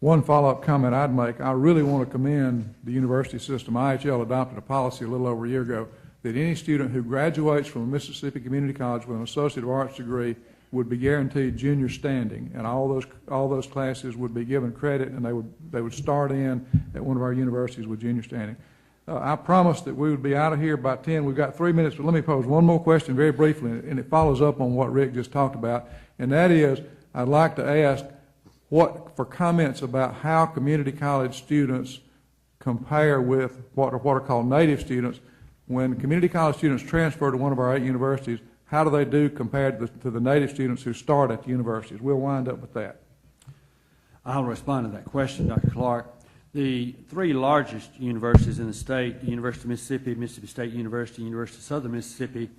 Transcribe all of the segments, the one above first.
One follow-up comment I'd make, I really want to commend the university system. IHL adopted a policy a little over a year ago that any student who graduates from a Mississippi Community College with an Associate of Arts degree would be guaranteed junior standing, and all those classes would be given credit, and they would start in at one of our universities with junior standing. I promised that we would be out of here by 10. We've got 3 minutes, but let me pose one more question very briefly, and it follows up on what Rick just talked about, and that is I'd like to ask for comments about how community college students compare with what are called native students. When community college students transfer to one of our 8 universities, how do they do compared to the native students who start at the universities? We'll wind up with that. I'll respond to that question, Dr. Clark. The 3 largest universities in the state, the University of Mississippi, Mississippi State University, University of Southern Mississippi,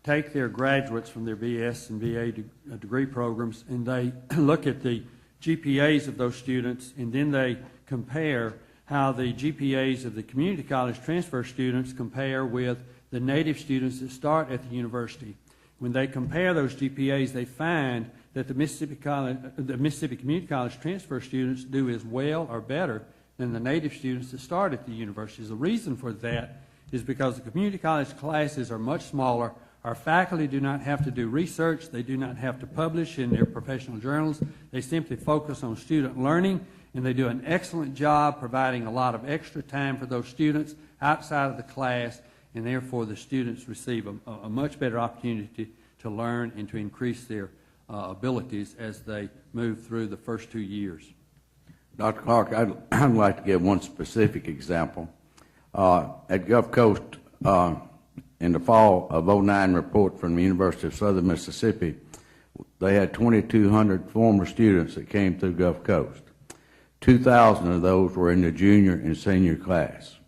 take their graduates from their BS and BA degree programs, and they look at the GPAs of those students, and then they compare how the GPAs of the community college transfer students compare with the native students that start at the university. When they compare those GPAs, they find that the Mississippi Community College transfer students do as well or better than the native students that start at the universities. The reason for that is because the community college classes are much smaller. Our faculty do not have to do research. They do not have to publish in their professional journals. They simply focus on student learning, and they do an excellent job providing a lot of extra time for those students outside of the class, and therefore the students receive a much better opportunity to learn and to increase their abilities as they move through the first 2 years. Dr. Clark, I'd like to give one specific example. At Gulf Coast, in the fall of '09 report from the University of Southern Mississippi, they had 2,200 former students that came through Gulf Coast. 2,000 of those were in the junior and senior class.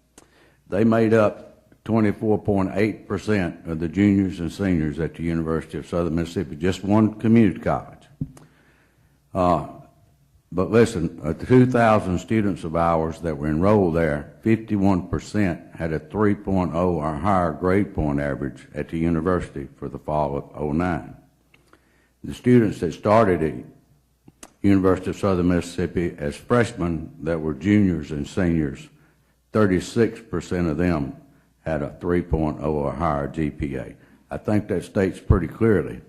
They made up 24.8% of the juniors and seniors at the University of Southern Mississippi, just one community college. But listen, of the 2,000 students of ours that were enrolled there, 51% had a 3.0 or higher grade point average at the university for the fall of '09. The students that started at University of Southern Mississippi as freshmen that were juniors and seniors, 36% of them had a 3.0 or higher GPA. I think that states pretty clearly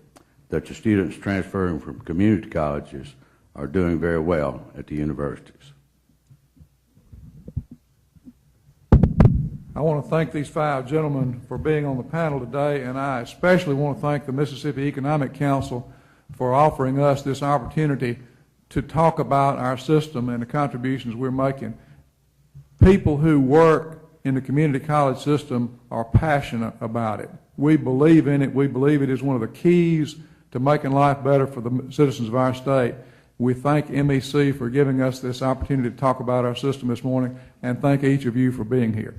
that the students transferring from community colleges are doing very well at the universities. I want to thank these 5 gentlemen for being on the panel today, and I especially want to thank the Mississippi Economic Council for offering us this opportunity to talk about our system and the contributions we're making. People who work in the community college system are passionate about it. We believe in it. We believe it is one of the keys to making life better for the citizens of our state. We thank MEC for giving us this opportunity to talk about our system this morning, and thank each of you for being here.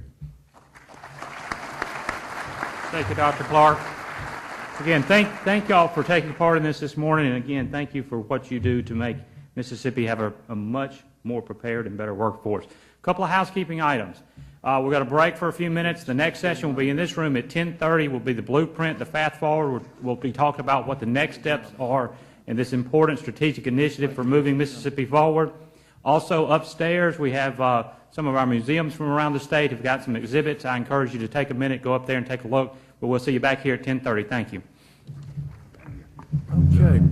Thank you, Dr. Clark. Again, thank y'all for taking part in this morning, and again, thank you for what you do to make Mississippi have a much more prepared and better workforce. A couple of housekeeping items. We're going to break for a few minutes. The next session will be in this room at 10:30. Will be the blueprint, the Fast Forward. We'll be talking about what the next steps are in this important strategic initiative for moving Mississippi forward. Also upstairs, we have some of our museums from around the state have got some exhibits. I encourage you to take a minute, go up there and take a look. But we'll see you back here at 10:30. Thank you. Okay.